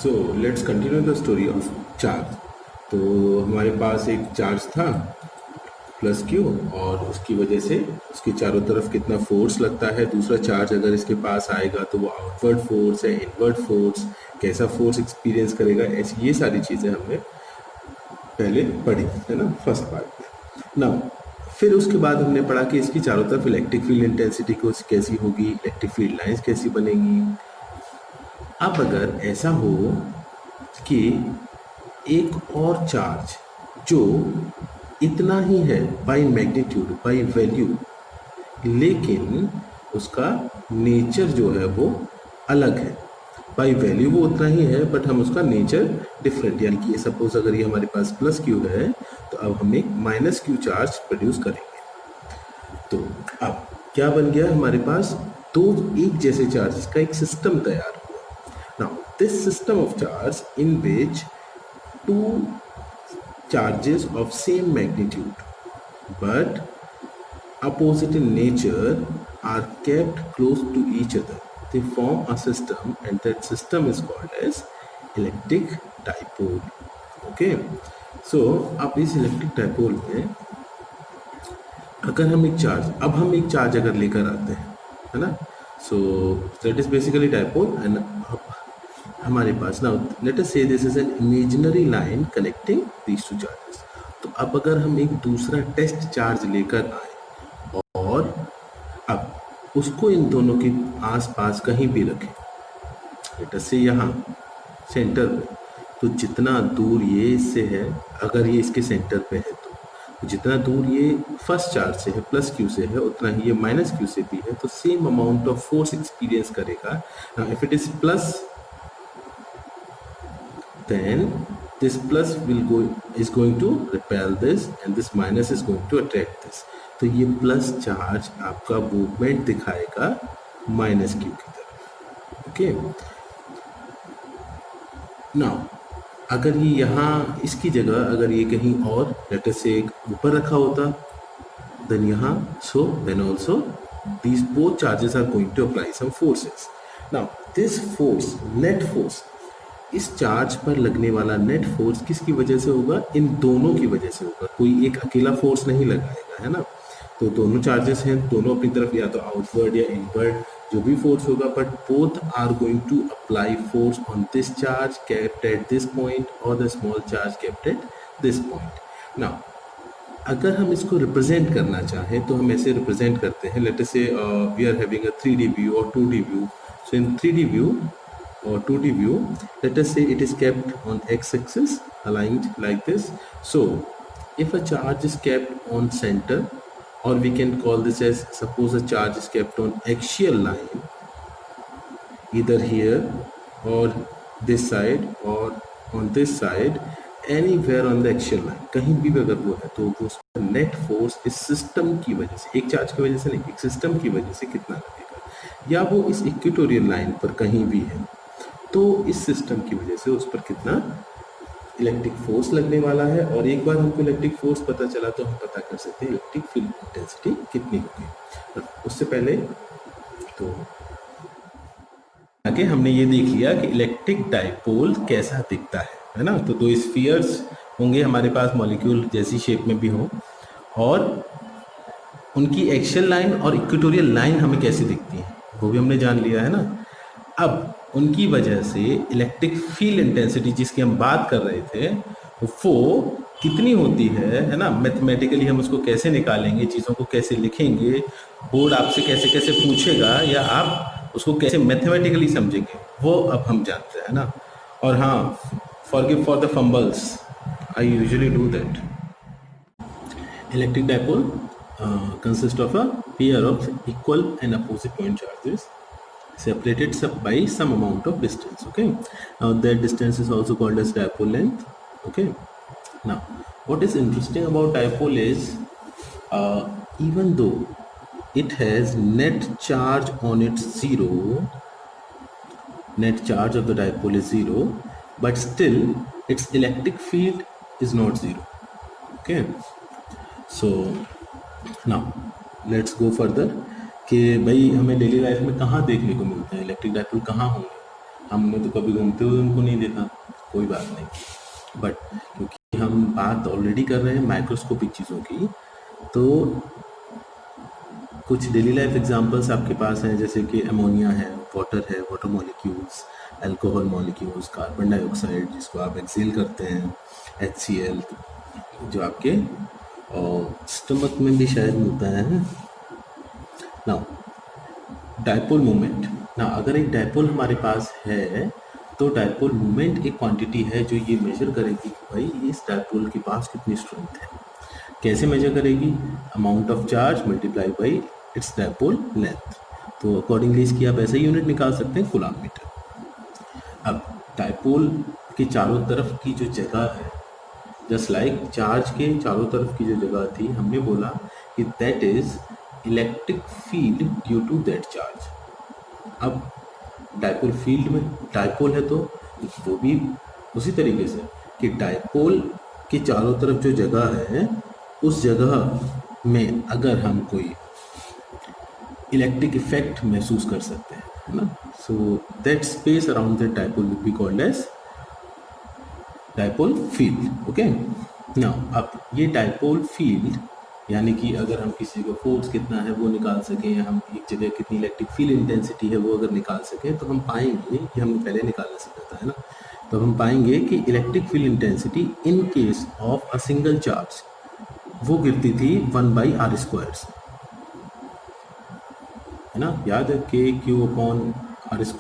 So let's continue the story of charge. तो हमारे पास एक चार्ज था प्लस क्यू, और उसकी वजह से उसके चारों तरफ कितना फोर्स लगता है, दूसरा चार्ज अगर इसके पास आएगा तो वो आउटवर्ड फोर्स है, इनवर्ड फोर्स, कैसा फोर्स एक्सपीरियंस करेगा, ऐसी ये सारी चीज़ें हमने पहले पढ़ी है ना, फर्स्ट पार्ट में ना। फिर उसके बाद हमने पढ़ा कि इसकी चारों तरफ इलेक्ट्रिक फील्ड इंटेंसिटी कैसी होगी, इलेक्ट्रिक फील्ड लाइंस कैसी बनेगी। अब अगर ऐसा हो कि एक और चार्ज जो इतना ही है बाय मैग्नीट्यूड, बाय वैल्यू, लेकिन उसका नेचर जो है वो अलग है। बाय वैल्यू वो उतना ही है बट हम उसका नेचर डिफरेंट, यानी कि सपोज अगर ये हमारे पास प्लस क्यू है तो अब हम एक माइनस क्यू चार्ज प्रोड्यूस करेंगे। तो अब क्या बन गया हमारे पास, दो एक जैसे चार्जेस का एक सिस्टम तैयार हुआ। Now this system of charge in which two charges of same magnitude but opposite in nature are kept close to each other. They form a system and that system is called as electric dipole. Okay, so अब इस electric dipole में अगर हम एक charge, अब हम एक charge अगर लेकर आते हैं है ना, so that is basically dipole and हमारे पास ना लेट अस से this is an imaginary line connecting these two charges. तो अब अगर हम एक दूसरा टेस्ट चार्ज लेकर आए और अब उसको इन दोनों के आसपास कहीं भी रखें, लेट अस से यहाँ सेंटर पे, तो जितना दूर ये इससे है, अगर ये इसके सेंटर पे है तो जितना दूर ये फर्स्ट चार्ज से है प्लस क्यू से है उतना ही ये माइनस क्यू से भी है, तो same amount of force experience करेगा। If it is plus then this plus is going to repel this and this minus is going to attract this। तो ये प्लस चार्ज आपका मूवमेंट दिखाएगा माइनस क्यू की तरफ। ओके, नाउ अगर ये यहाँ इसकी जगह अगर ये कहीं और लेटर से ऊपर रखा होता देन यहाँ, so then also these both charges are going to apply some forces। now this force, net force, इस चार्ज पर लगने वाला नेट फोर्स किसकी वजह से होगा, इन दोनों की वजह से होगा। कोई एक अकेला फोर्स नहीं लगाएगा है ना, तो दोनों चार्जेस हैं, दोनों अपनी तरफ या तो आउटवर्ड या इनवर्ड जो भी फोर्स होगा, but both are going to apply force on this charge kept at this point और the small charge kept at this point. Now अगर हम इसको रिप्रेजेंट करना चाहें तो हम ऐसे रिप्रेजेंट करते हैं, let us say we are having a 3D view और 2D view. So in 3D view or 2D view, let us say it is kept on x-axis aligned like this. So if a charge is kept on center, or we can call this as, suppose a charge is kept on axial line either here or this side or on this side, anywhere on the axial line, कहीं भी अगर वो है तो वो उसका net force इस system की वजह से, एक चार्ज की वजह से नहीं, एक सिस्टम की वजह से कितना लगेगा, या वो इस इक्वेटोरियल लाइन पर कहीं भी है तो इस सिस्टम की वजह से उस पर कितना इलेक्ट्रिक फोर्स लगने वाला है। और एक बार हमको इलेक्ट्रिक फोर्स पता चला तो हम पता कर सकते हैं इलेक्ट्रिक फील्ड इंटेंसिटी कितनी होगी। उससे पहले तो आगे हमने ये देख लिया कि इलेक्ट्रिक डाइपोल कैसा दिखता है ना। तो दो स्फीयर्स होंगे हमारे पास, मॉलिक्यूल जैसी शेप में भी हो, और उनकी एक्सियल लाइन और इक्वेटोरियल लाइन हमें कैसी दिखती है वो भी हमने जान लिया है ना। अब उनकी वजह से इलेक्ट्रिक फील्ड इंटेंसिटी जिसकी हम बात कर रहे थे वो कितनी होती है ना, मैथमेटिकली हम उसको कैसे निकालेंगे, चीज़ों को कैसे लिखेंगे, बोर्ड आपसे कैसे कैसे पूछेगा या आप उसको कैसे मैथमेटिकली समझेंगे वो अब हम जानते हैं ना। और हाँ, forgive for the fumbles, I usually do that. Electric dipole consist of a pair of equal and opposite point charges separated by some amount of distance. Okay, now that distance is also called as dipole length. Okay, now what is interesting about dipole is even though it has net charge on its zero, net charge of the dipole is zero, but still its electric field is not zero. Okay, so now let's go further कि भाई हमें daily life में कहाँ देखने को मिलते हैं electric dipole, कहाँ होंगे। हमने तो कभी घूमते हुए उनको नहीं देखा, कोई बात नहीं। बट क्योंकि हम बात ऑलरेडी कर रहे हैं माइक्रोस्कोपिक चीज़ों की, तो कुछ डेली लाइफ एग्जांपल्स आपके पास हैं, जैसे कि अमोनिया है, water molecules, alcohol molecules, carbon dioxide जिसको आप एक्सेल करते हैं, HCl जो आपके और स्टमक में भी शायद मिलता है ना। डायपोल मोमेंट ना, अगर एक डायपोल हमारे पास है तो डायपोल मोमेंट एक क्वांटिटी है जो ये मेजर करेगी कि भाई इस डायपोल के पास कितनी स्ट्रेंथ है। कैसे मेजर करेगी? Amount of charge multiply by its dipole length. तो अकॉर्डिंगली इसकी आप ऐसे यूनिट निकाल सकते हैं, कूलम्ब मीटर। अब डायपोल के चारों तरफ की जो जगह है, जस्ट लाइक चार्ज के चारों तरफ की जो जगह थी, हमने बोला कि that is electric field due to that charge. अब डायपोल फील्ड में डायपोल है तो वो भी उसी तरीके से कि डायपोल के चारों तरफ जो जगह है उस जगह में अगर हम कोई इलेक्ट्रिक इफेक्ट महसूस कर सकते हैं, है ना। So that space around that dipole will be called as dipole field. Okay, now अब ये डायपोल फील्ड यानी कि अगर हम किसी को फोर्स कितना है वो निकाल सकें, या हम एक जगह कितनी इलेक्ट्रिक फील्ड इंटेंसिटी है वो अगर निकाल सकें, तो हम पाएंगे कि हमने पहले निकालना सीखा था, है ना। तो हम पाएंगे कि electric field intensity in case of a single charge वो गिरती थी 1/r², है ना। याद है K/Q/r²।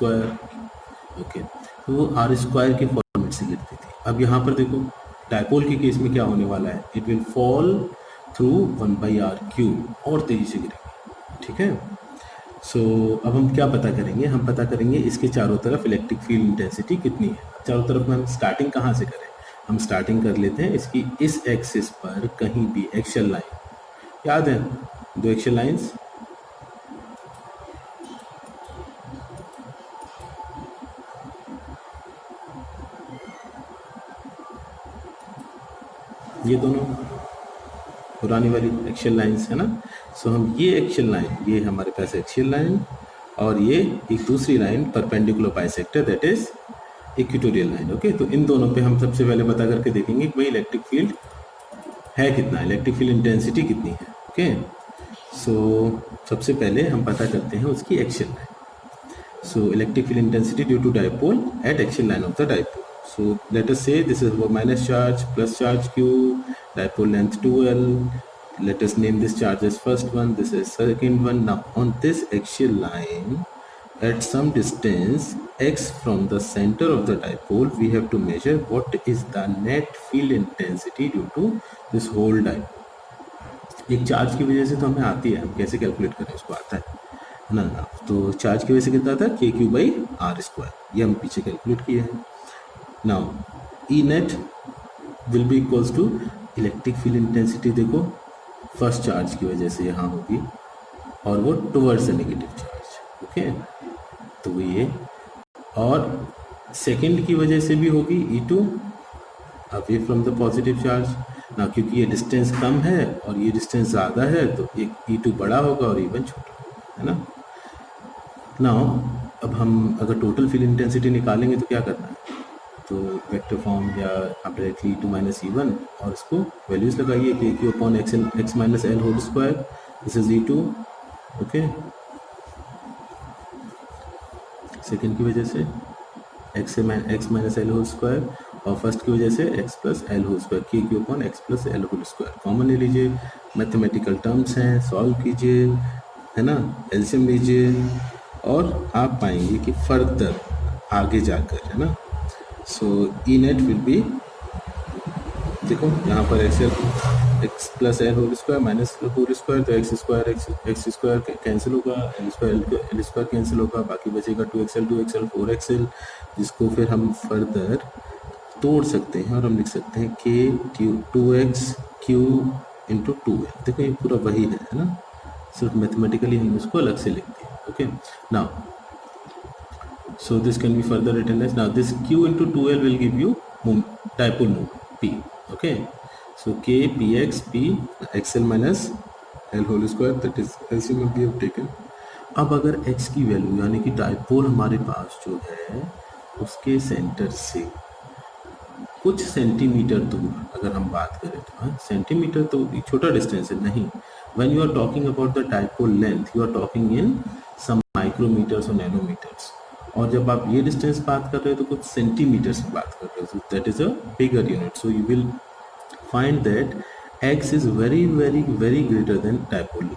ओके, तो वो r² के फॉर्मेट से गिरती थी। अब यहाँ पर देखो डायपोल के केस में क्या होने वाला है, it will fall through 1/r³ और तेजी से गिरेगी, ठीक है। सो अब हम क्या पता करेंगे, हम पता करेंगे इसके चारों तरफ इलेक्ट्रिक फील्ड इंटेंसिटी कितनी है। चारों तरफ में हम स्टार्टिंग कहाँ से करें, हम स्टार्टिंग कर लेते हैं इसकी इस एक्सिस पर कहीं भी एक्सियल लाइन, याद है दो एक्सियल लाइंस, ये दोनों पुरानी वाली एक्सियल लाइंस है ना। सो हम ये एक्सियल लाइन, ये हमारे पास एक्सियल लाइन, और ये एक दूसरी line perpendicular bisector that is equatorial line. Okay, तो इन दोनों पे हम सबसे पहले पता करके देखेंगे कि भाई इलेक्ट्रिक फील्ड है कितना, इलेक्ट्रिक फील्ड इंटेंसिटी कितनी है। ओके, सो सबसे पहले हम पता करते हैं उसकी axial line. So electric field intensity due to dipole at axial line of the dipole. So let us say this is minus charge, plus charge Q, dipole length 2L. Let us name this charge as first one, this is second one. Now on this axial line, at some distance x from the center of the dipole, we have to measure what is the net field intensity due to this whole dipole. एक charge की वजह से तो हमें आती है, हम कैसे कैलकुलेट करें उसको आता है ना। तो चार्ज की वजह से कितना था K/Q/r², ये हम पीछे कैलकुलेट किए हैं। Now E net will be equals to electric field intensity, देखो फर्स्ट चार्ज की वजह से यहाँ होगी और वो towards the negative charge. Okay, तो ये और सेकंड की वजह से भी होगी E2 away from the positive charge ना, क्योंकि ये डिस्टेंस कम है और ये डिस्टेंस ज़्यादा है तो एक E2 बड़ा होगा और E1 छोटा, है ना। नाउ अब हम अगर टोटल फील्ड इंटेंसिटी निकालेंगे तो क्या करना है, तो वेक्टर फॉर्म या आप डायरेक्टली E2 - E1 और इसको वैल्यूज लगाइए K/Q/x - L², this is E2। Okay, second की वजह से x - L² और फर्स्ट की वजह से x + L², K/Q/x + L² common ले लीजिए, मैथमेटिकल टर्म्स हैं, सॉल्व कीजिए, है ना, एलसीएम लीजिए और आप पाएंगे कि फर्दर आगे जाकर, है ना। सो ई नेट विल बी, देखो यहाँ पर x + L² माइनस L², तो x² कैंसिल होगा, L² कैंसिल होगा, बाकी बचेगा 2xL 2xL 4xL, जिसको फिर हम फर्दर तोड़ सकते हैं और हम लिख सकते हैं K2xQ × 2L। देखो ये पूरा वही है ना, सिर्फ मैथमेटिकली हम इसको अलग से लिखते हैं। Okay, now so this can be further written as, now this Q × 2L will give you dipole moment P. Okay, so K Px P xL - L² that is LCM we have taken। अब अगर x की value यानी कि dipole हमारे पास जो है उसके centre से कुछ सेंटीमीटर दूर अगर हम बात करें तो, हाँ सेंटीमीटर तो छोटा डिस्टेंस है नहीं, when you are talking about the dipole length you are talking in some micrometers और नैनोमीटर्स, और जब आप ये डिस्टेंस बात कर रहे हो तो कुछ सेंटीमीटर्स में बात कर रहे हो, that is a bigger unit, so you will find that x is very greater than dipole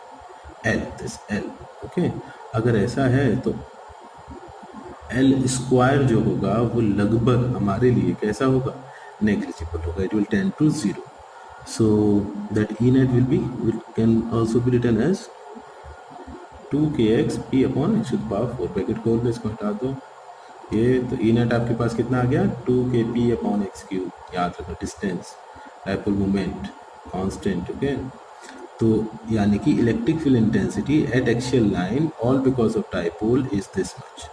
l, this l, okay। अगर ऐसा है तो l स्क्वायर जो होगा वो लगभग हमारे लिए कैसा होगा, नेग्लिजिबल होगा, it will tend to 0, so that E net can also be written as 2kx p upon x to the power 4, bracket खोल दो, इसको हटा दो, ये तो E net आपके पास कितना आ गया 2kp अपॉन एक्स क्यूब, याद रखो distance, dipole moment constant, okay. तो यानी कि electric field intensity at axial line all because of dipole is this much,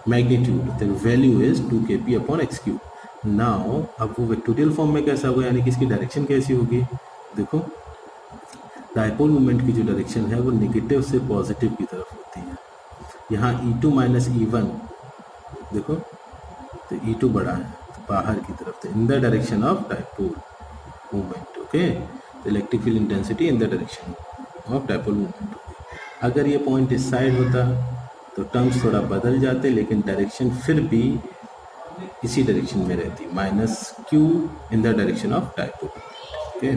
magnitude the value is 2kp upon x cube. Now अब वो vectorial form में कैसा होगा, यानी कि इसकी डायरेक्शन कैसी होगी, देखो डाइपोल मोमेंट की जो डायरेक्शन है वो नेगेटिव से पॉजिटिव की तरफ होती है, यहाँ E2 माइनस E1 देखो तो E2 बड़ा है तो बाहर की तरफ, तो in the direction of dipole movement, okay. तो electric field intensity in the direction of dipole movement. अगर ये पॉइंट इस साइड होता तो टर्म्स थोड़ा बदल जाते, लेकिन डायरेक्शन फिर भी इसी डायरेक्शन में रहती, minus Q in the direction of dipole, okay.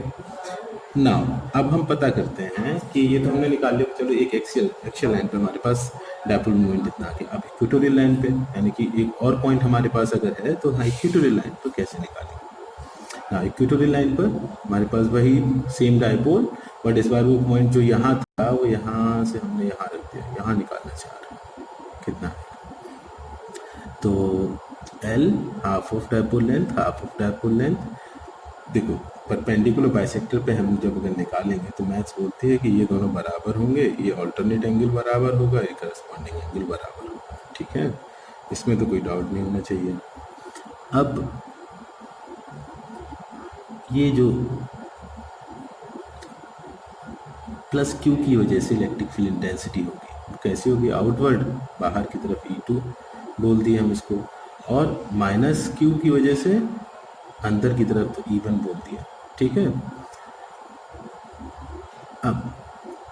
Now अब हम पता करते हैं कि ये तो हमने निकाल लिया, चलो एक एक्सियल लाइन पे हमारे पास डाइपोल मूवमेंट इतना आ गया, अब इक्वेटोरियल लाइन पे यानी कि एक और पॉइंट हमारे पास अगर है तो हाँ इक्वेटोरियल लाइन तो कैसे निकालेंगे, हाँ इक्वेटोरियल लाइन पर हमारे पास वही सेम डाइपोल, बट इस बार वो पॉइंट जो यहाँ था वो यहाँ से हमने यहाँ रख दिया, यहाँ निकालना चाह रहे हैं कितना, तो L half of dipole length, half of dipole length, देखो परपेंडिकुलर बाइसेक्टर पे हम जब अगर निकालेंगे तो मैथ्स बोलती है कि ये दोनों बराबर होंगे, ये ऑल्टरनेट एंगल बराबर होगा, ये करस्पॉन्डिंग एंगल बराबर होगा, ठीक है, इसमें तो कोई डाउट नहीं होना चाहिए। अब ये जो प्लस क्यू की वजह से इलेक्ट्रिक फील्ड इंटेंसिटी होगी, कैसी होगी, आउटवर्ड बाहर की तरफ E2 बोल दिए हम इसको, और माइनस क्यू की वजह से अंदर की तरफ तो E1 बोल दिया, ठीक है। अब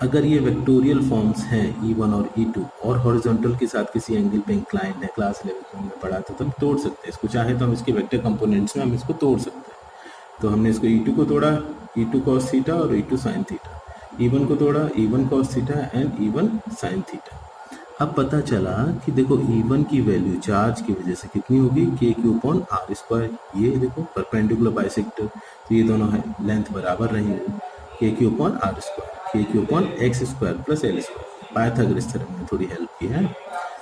अगर ये वेक्टोरियल फॉर्म्स हैं E1 और E2 और हॉरिजॉन्टल के साथ किसी एंगल पे इंक्लाइंड है, क्लास लेवल में हमने पढ़ा था, तो हम तोड़ सकते हैं इसको, चाहे तो हम इसके वेक्टर कंपोनेंट्स में हम इसको तोड़ सकते हैं, तो हमने इसको E2 को तोड़ा, E2 cos थीटा और E2 sin थीटा, E1 को तोड़ा, E1 cos theta and E1 sin theta. अब पता चला कि देखो E1 की वैल्यू चार्ज की वजह से कितनी होगी, KQ अपॉन R स्क्वायर, ये देखो परपेंडिकुलर बाइसेक्टर, तो ये दोनों है लेंथ बराबर रहेंगे, KQ upon R square, KQ upon x square plus l square, Pythagoras theorem ने थोड़ी हेल्प की है।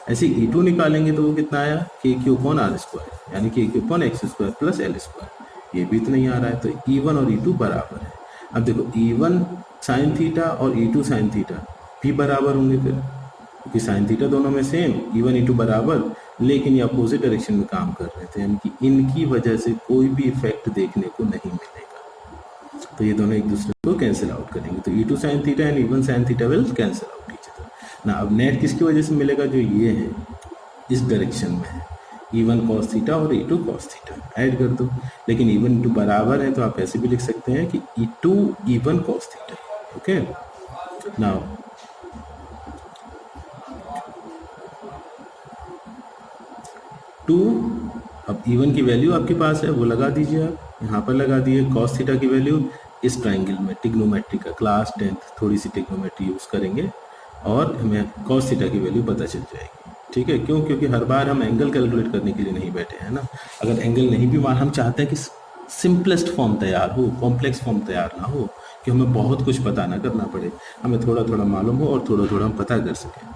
ऐसे E2 निकालेंगे तो वो कितना आया, KQ अपॉन R स्क्वायर, यानी KQ upon x square plus l square, ये भी इतना ही आ रहा है, तो E1 और E2 बराबर है। अब देखो E1 साइन थीटा और E2 साइन थीटा भी बराबर होंगे फिर, क्योंकि साइन थीटा दोनों में सेम, E1 E2 बराबर, लेकिन ये अपोजिट डायरेक्शन में काम कर रहे थे, यानी कि इनकी वजह से कोई भी इफेक्ट देखने को नहीं मिलेगा, तो ये दोनों एक दूसरे को कैंसिल आउट करेंगे, तो E2 sine theta and E1 sine theta will cancel out each other. ना अब नेट किसकी वजह से मिलेगा, जो ये है इस डायरेक्शन में है, E1 cos थीटा और E2 cos थीटा ऐड कर दो, लेकिन E1 E2 बराबर है तो आप ऐसे भी लिख सकते हैं कि E2 E1 cos theta, okay. Now to, अब E1 की वैल्यू आपके पास है वो लगा दीजिए, आप यहाँ पर लगा दिए, cos थीटा की वैल्यू इस ट्राइंगल में, टिग्नोमेट्री का क्लास 10th थोड़ी सी टिग्नोमेट्री यूज़ करेंगे और हमें cos थीटा की वैल्यू पता चल जाएगी, ठीक है। क्यों, क्योंकि हर बार हम एंगल कैलकुलेट करने के लिए नहीं बैठे हैं ना, अगर एंगल नहीं भी हम चाहते हैं कि सिंपलेस्ट फॉर्म तैयार हो, कॉम्प्लेक्स फॉर्म तैयार ना हो, कि हमें बहुत कुछ पता ना करना पड़े, हमें थोड़ा थोड़ा मालूम हो और थोड़ा थोड़ा हम पता कर सकें।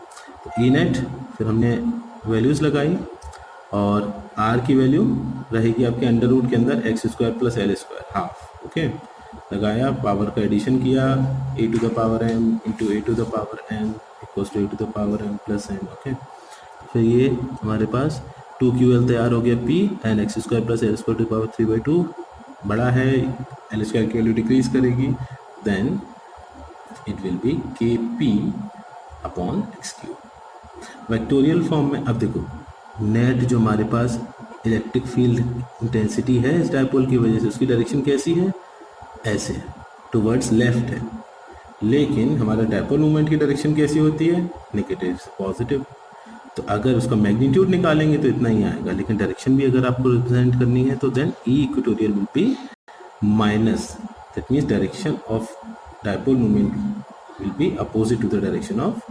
तो ई नेट फिर हमने वैल्यूज़ लगाई और आर की वैल्यू रहेगी आपके अंडर रूट के अंदर x square plus l square half, okay. लगाया, पावर का एडिशन किया, a to the power m into a to the power n equals to a to the power m plus n, okay. फिर ये हमारे पास 2QL तैयार हो गया, P n x square plus l square to power 3/2 बड़ा है, l square की वैल्यू डिक्रीज करेगी, then it will be KP upon x cube. Vectorial form में अब देखो नेट जो हमारे पास इलेक्ट्रिक फील्ड इंटेंसिटी है इस डायपोल की वजह से, उसकी डायरेक्शन कैसी है, ऐसे है, टुवर्ड्स लेफ्ट है। लेकिन हमारा डायपोल मूवमेंट की डायरेक्शन कैसी होती है, नेगेटिव से पॉजिटिव। तो अगर उसका मैग्नीट्यूड निकालेंगे तो इतना ही आएगा, लेकिन डायरेक्शन भी अगर आपको रिप्रेजेंट करनी है तो then E equatorial will be minus, that means direction of dipole movement will be opposite to the direction of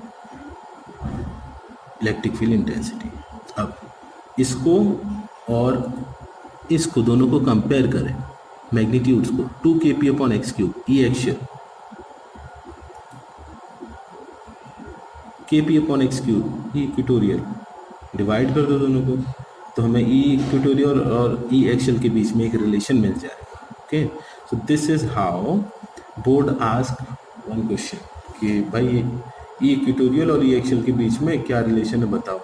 electric field intensity. अब इसको और इसको दोनों को कंपेयर करें, मैग्नीट्यूड्स को, 2 kp upon x cube E axial, kp upon x cube E equatorial, divide कर दो दोनों को तो हमें ई इक्वेटोरियल और ई एक्शियल के बीच में एक रिलेशन मिल जाएगा। Okay, so this is how board ask one question कि भाई ई इक्वेटोरियल और ई एक्शियल के बीच में क्या रिलेशन है बताओ।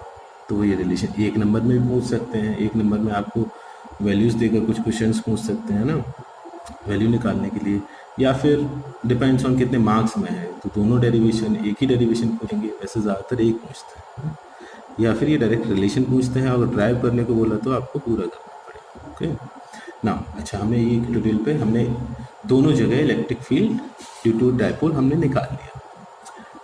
तो ये रिलेशन एक नंबर में भी पूछ सकते हैं, एक नंबर में आपको वैल्यूज़ देकर कुछ क्वेश्चंस पूछ सकते हैं ना वैल्यू निकालने के लिए, या फिर डिपेंड्स ऑन कितने मार्क्स में है तो दोनों डेरिवेशन एक ही डेरिवेशन पूछेंगे, वैसे ज़्यादातर एक पूछते हैं, या फिर ये डायरेक्ट रिलेशन पूछते हैं। अगर ड्राइव करने को बोला तो आपको पूरा करना पड़ेगा। ओके ना, अच्छा हमने ये ट्यूटोरियल पे हमने दोनों जगह electric field due to dipole हमने निकाल लिया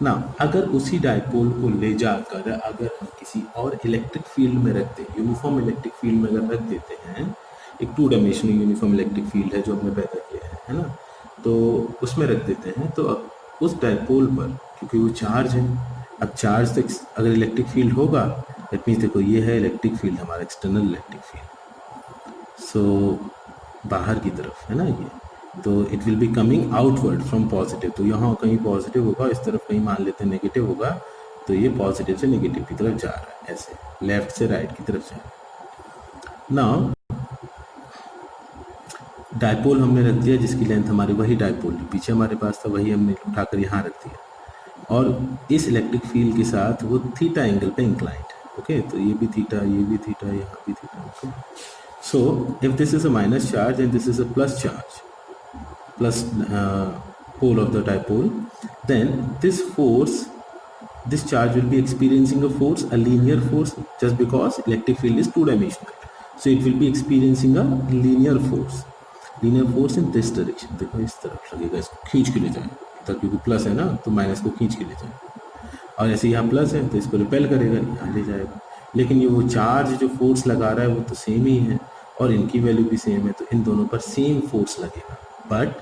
ना। अगर उसी डायपोल को ले जाकर अगर हम किसी और इलेक्ट्रिक फील्ड में रखते हैं, यूनिफॉर्म इलेक्ट्रिक फील्ड में अगर रख देते हैं, एक 2 डायमेंशनल यूनिफॉर्म इलेक्ट्रिक फील्ड है जो हमने पैदा किया है ना, तो उसमें रख देते हैं, तो अब उस डायपोल पर क्योंकि वो चार्ज है, अब चार्ज से अगर इलेक्ट्रिक फील्ड होगा दैट मीन्स देखो ये है इलेक्ट्रिक फील्ड हमारा एक्सटर्नल इलेक्ट्रिक फील्ड, सो बाहर की तरफ है ना ये, तो it will be coming outward from positive, तो यहाँ कहीं पॉजिटिव होगा, इस तरफ कहीं मान लेते हैं नेगेटिव होगा, तो ये पॉजिटिव से नेगेटिव की तरफ जा रहा है, ऐसे लेफ्ट से राइट की तरफ जा रहा है। नाउ डायपोल हमने रख दिया जिसकी लेंथ हमारी वही डायपोल पीछे हमारे पास था वही हमने उठाकर यहाँ रख दिया, और इस इलेक्ट्रिक फील्ड के साथ वो थीटा एंगल पे इंक्लाइंड है। ओके, तो ये भी थीटा, ये भी थीटा, यहाँ भी theta. Okay, so if this is a minus charge and this is a plus charge, plus pole of the dipole, then this charge will be experiencing a force, a linear force, just because electric field is 2 dimensional, so it will be experiencing a linear force in this direction। देखो इस तरफ लगेगा, इसको खींच के ले जाएगा, तो क्योंकि प्लस है ना तो माइनस को खींच के ले जाएगा, और ऐसे यहाँ प्लस है तो इसको रिपेल करेगा, यहाँ ले जाएगा। लेकिन ये वो चार्ज जो फोर्स लगा रहा है वो तो सेम ही है और इनकी वैल्यू भी सेम है, तो इन दोनों पर सेम फोर्स लगेगा, बट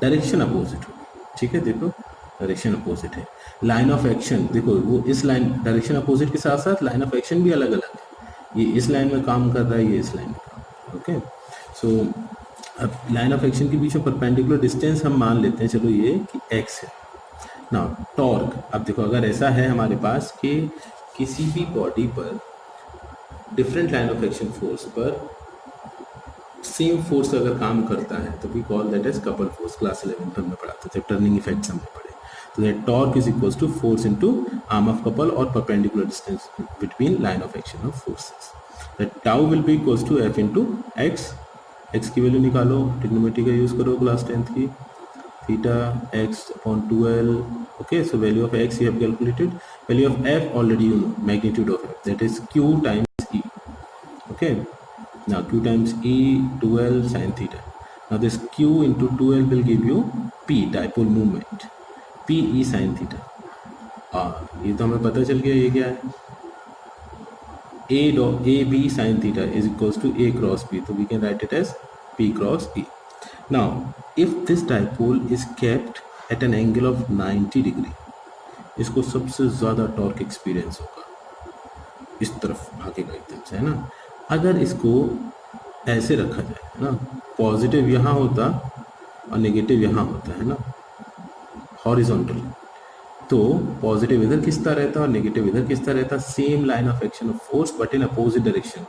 डायरेक्शन अपोजिट होगी। ठीक है, देखो डायरेक्शन अपोजिट है। लाइन ऑफ एक्शन देखो, वो इस लाइन डायरेक्शन अपोजिट के साथ साथ लाइन ऑफ एक्शन भी अलग अलग है, ये इस लाइन में काम कर रहा है, ये इस लाइन में काम कर रहा है। ओके, सो अब लाइन ऑफ एक्शन के बीच में परपेंडिकुलर डिस्टेंस हम मान लेते हैं, चलो ये कि x है ना। टॉर्क, अब देखो अगर ऐसा है हमारे पास कि किसी भी बॉडी पर different line of action force पर सेम फोर्स अगर काम करता है तो we call that as couple force. Class 11 में हमने पढ़ा था जब टर्निंग इफेक्ट्स हमने पढ़े, तो that torque is equals to force into arm of couple और perpendicular distance between line of action of forces. That tau will be equals to F into x. X की वैल्यू निकालो, ट्रिग्नोमेट्री का use करो class 10th की, theta x upon 2l। Okay, so value of x you have calculated, value of F already you know, magnitude of F that is q times e। Okay, now q times e 2l sin theta, now this q into 2l will give you p dipole moment, p e sin theta। ये तो हमें पता चल गया ये क्या है, a b sin theta is equals to a cross b, so we can write it as p cross e। now if this dipole is kept at an angle of 90 degree, इसको सबसे ज़्यादा टॉर्क एक्सपीरियंस होगा, इस तरफ भागेगा एकदम से, है ना। अगर इसको ऐसे रखा जाए ना, पॉजिटिव यहाँ होता और नेगेटिव यहाँ होता है ना, हॉरिजॉन्टल, तो पॉजिटिव इधर खिंचता रहता और नेगेटिव इधर खिंचता रहता, same line of action of force but in opposite direction.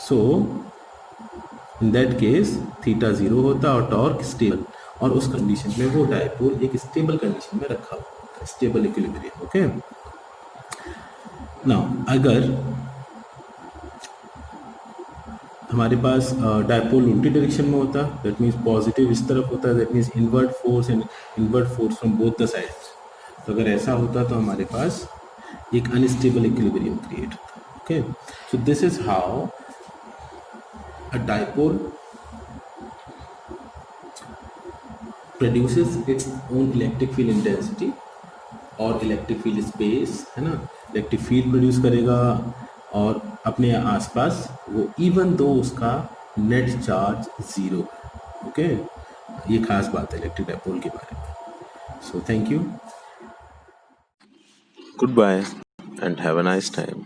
So in that case theta 0 होता और टॉर्क स्टेबल, और उस कंडीशन में वो डायपोल एक स्टेबल कंडीशन में रखा हुआ, स्टेबल इक्विलिब्रियम। ओके, नाउ अगर हमारे पास डायपोल उल्टी डायरेक्शन में होता, दैट मीन्स पॉजिटिव इस तरफ होता है, that means invert force and invert force from both the sides. तो अगर ऐसा होता तो हमारे पास एक अनस्टेबल इक्विलिब्रियम क्रिएट होता। Okay, so this is how a dipole produces its own electric field intensity और इलेक्ट्रिक फील्ड स्पेस, है ना, इलेक्ट्रिक फील्ड प्रोड्यूस करेगा और अपने आसपास वो इवन दो उसका नेट चार्ज ज़ीरो है। ओके, ये खास बात है इलेक्ट्रिक डाइपोल के बारे में। So thank you, goodbye and have a nice time.